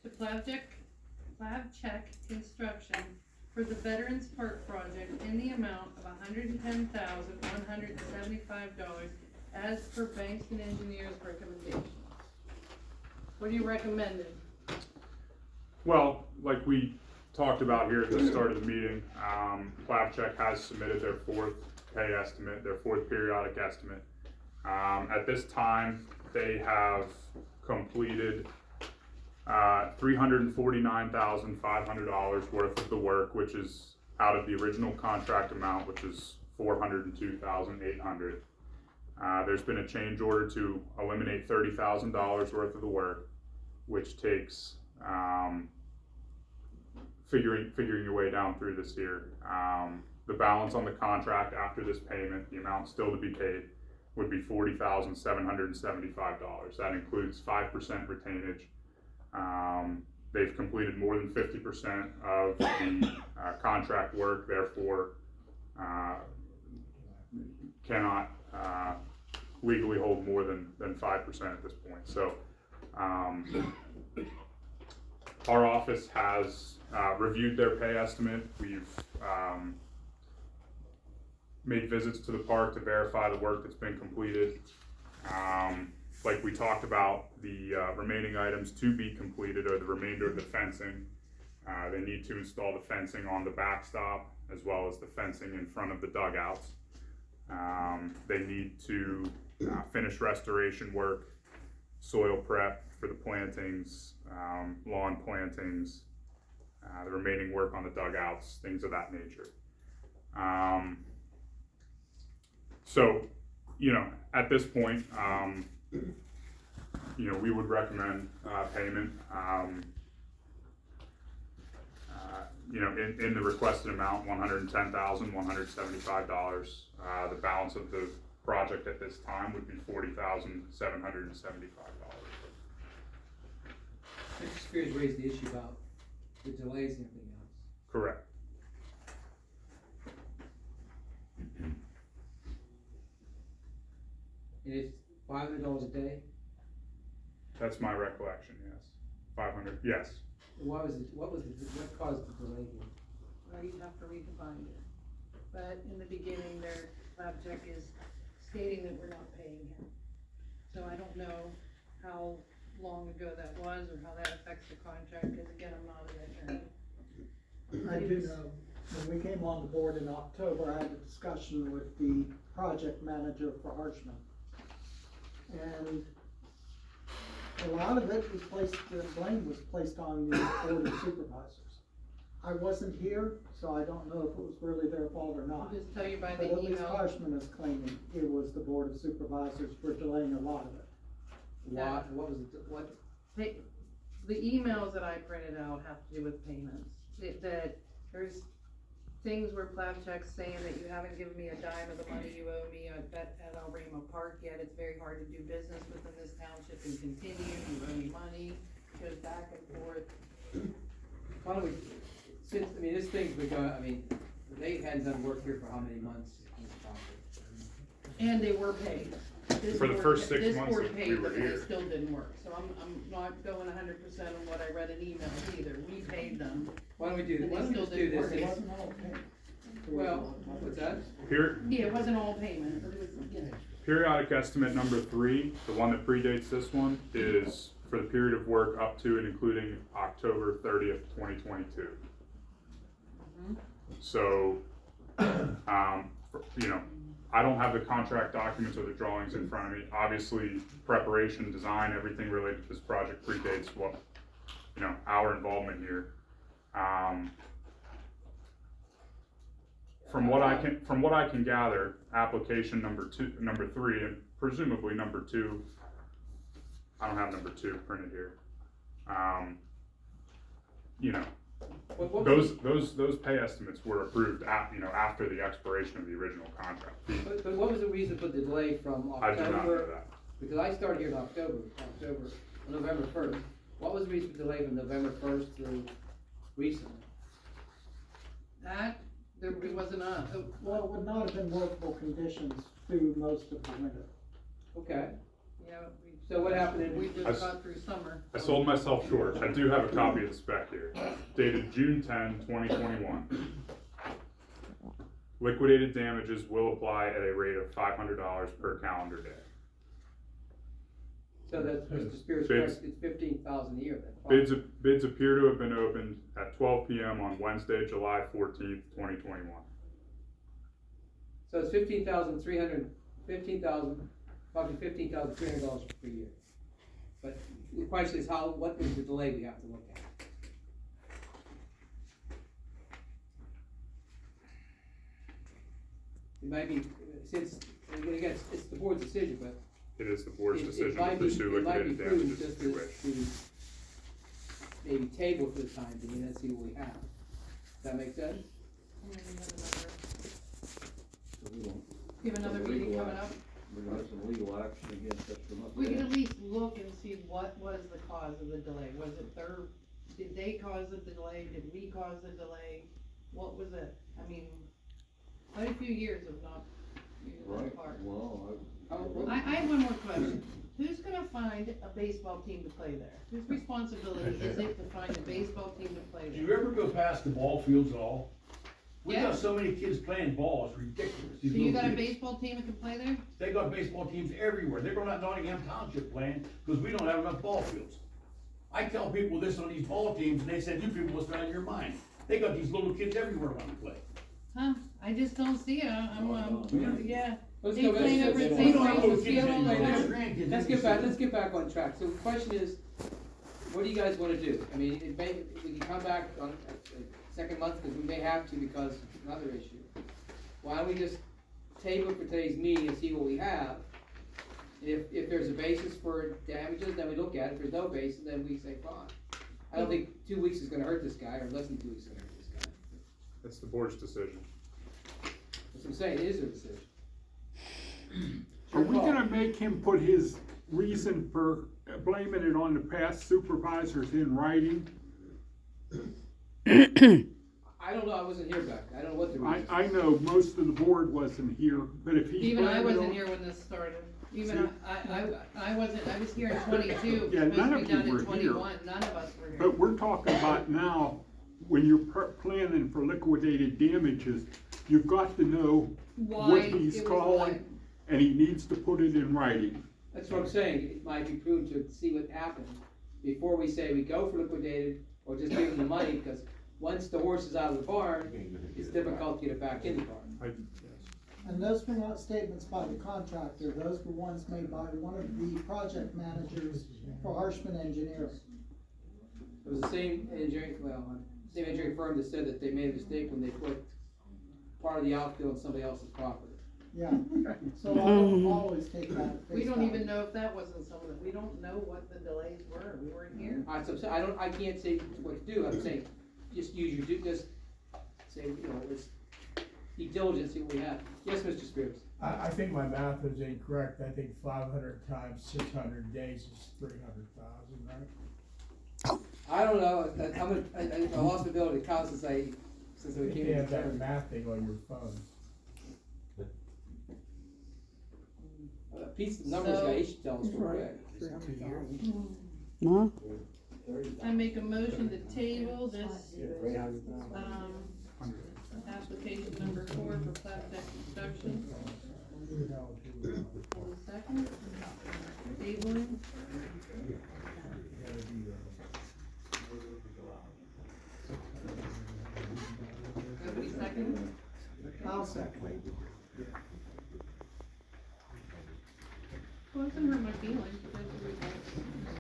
to Plavcheck Construction for the Veterans Park project in the amount of $110,175 as per Banks and Engineers recommendations. What are you recommending? Well, like we talked about here at the start of the meeting, Plavcheck has submitted their fourth pay estimate, their fourth periodic estimate. At this time, they have completed $349,500 worth of the work, which is out of the original contract amount, which is $402,800. There's been a change order to eliminate $30,000 worth of the work, which takes figuring your way down through this here. The balance on the contract after this payment, the amount still to be paid, would be $40,775. That includes 5% retainage. They've completed more than 50% of the contract work, therefore cannot legally hold more than 5% at this point. So our office has reviewed their pay estimate. We've made visits to the park to verify the work that's been completed. Like we talked about, the remaining items to be completed are the remainder of the fencing. They need to install the fencing on the backstop as well as the fencing in front of the dugouts. They need to finish restoration work, soil prep for the plantings, lawn plantings, the remaining work on the dugouts, things of that nature. So, you know, at this point, you know, we would recommend payment, you know, in the requested amount, $110,175. The balance of the project at this time would be $40,775. I'm just curious, raise the issue about the delays and everything else. Correct. And it's $500 a day? That's my recollection, yes. 500, yes. What caused the delay here? Well, you'd have to read the binder. But in the beginning, their Plavcheck is stating that we're not paying him. So I don't know how long ago that was or how that affects the contract, because again, I'm not an attorney. I do know, when we came on the board in October, I had a discussion with the project manager for Archman. And a lot of it was placed, the blame was placed on the board of supervisors. I wasn't here, so I don't know if it was really their fault or not. I'll just tell you by But the at least email. Archman is claiming it was the board of supervisors for delaying a lot of it. Why, what was it, what? The emails that I printed out have to do with payments. That there's things where Plavcheck's saying that you haven't given me a dime of the money you owe me at El Ramo Park yet. It's very hard to do business within this township and continue. You owe me money. Goes back and forth. Why don't we, since, I mean, this thing's been going, I mean, they hadn't done work here for how many months on this project? And they were paid. This For the board- first 6 this months board that we paid were them, and it here. still didn't work. So I'm not going 100% on what I read in emails either. We paid them. Why don't we do, And why they don't we still just do didn't this? work. It It's- wasn't all paid. Well, what's that? Yeah, it wasn't all payment, but it was, you know. Periodic estimate number 3, the one that predates this one, is for the period of work up to and including October 30th, 2022. So, you know, I don't have the contract documents or the drawings in front of me. Obviously, preparation, design, everything related to this project predates what, you know, our involvement here. From what I can gather, application number 3, and presumably number 2, I don't have number 2 printed here. You know, What those pay estimates were approved after the expiration of the original contract. But what was the reason for the delay from I do not know October? that. Because I started here in November 1st. What was the reason for the delay from November 1st through recently? That, it wasn't us. Well, it would not have been workable conditions through most of the winter. Okay, Yeah, we So what happened We in, just got through summer. I sold myself short. I do have a copy of the spec here, dated June 10, 2021. Liquidated damages will apply at a rate of $500 per calendar day. so that Mr. Spears, Bids. correct, it's 15,000 a year then? Bids appear to have been opened at 12 p.m. on Wednesday, July 14th, 2021. So it's probably $15,300 per year. But the question is what is the delay we have to look at? It might be, since, again, it's the board's decision, but It is the board's it decision to might be, pursue it might be liquidated prudent damages just if you wish. to maybe table for the time being and see what we have. Does that make sense? You have another meeting coming up? We're gonna have some legal action against us from up We can there. at least look and see what was the cause of the delay. Was it did they cause the delay? Did we cause the delay? What was it? I mean, quite a few years of not using that Right, park. well, I have one more question. Who's gonna find a baseball team to play there? Whose responsibility is it to find a baseball team to play Do there? you ever go past the ball fields at all? We Yeah. got so many kids playing ball, it's ridiculous. These So you got a little kids. baseball team that can play there? They got baseball teams everywhere. They're going out Nottingham Township playing, because we don't have enough ball fields. I tell people this on these ball teams, and they said, you people must be out of your mind. They got these little kids everywhere wanting to play. Huh? I just don't see it. Yeah. Let's They go playing back. over at We St. don't have little Francis kids Field all anymore. the We have time. grandkids. Let's get back on track. So the question is, what do you guys wanna do? I mean, we can come back on second month, because we may have to because of another issue. Why don't we just table it for today's meeting and see what we have? If there's a basis for damages, then we look at it. If there's no basis, then we say fine. I don't think 2 weeks is gonna hurt this guy, or less than 2 weeks is gonna hurt this guy. It's the board's decision. That's what I'm saying, it is their decision. Are we gonna make him put his reason for blaming it on the past supervisors in writing? I don't know, I wasn't here back, I don't know what the reason is. I know most of the board wasn't here, but if he's Even I blaming wasn't on- here when this started. Even I wasn't, I was here in 22, Yeah, supposed none to of be you done were in here. 21, none of us were here. But we're talking about now, when you're planning for liquidated damages, you've got to know Why what it he's was calling, and he needs to put it in writing. That's what I'm saying, it might be prudent to see what happened before we say we go for liquidated, or just give them the money, because once the horse is out of the barn, it's difficult to get it back in the barn. And those were not statements by the contractor, those were ones made by one of the project managers for Harshman Engineering. It was the same engineering firm that said that they made a mistake when they put part of the outfield on somebody else's property. Yeah, so I don't always take that at face We don't value. even know if that wasn't some of it, we don't know what the delays were, we weren't here. I can't say what to do, I'm saying, just use your, just say, let's be diligent, see what we have. Yes, Mr. Spears? I think my math is incorrect. I think 500 times 600 days is 300,000, right? I don't know, I lost the ability to count since we You came can't in. have that math thing on your phone. A piece of numbers guy, he should tell us real quick. I make a motion to table this, application number 4 for plat tech construction. Second, tabling. Nobody second? I'll second. Well, it doesn't hurt my feelings, but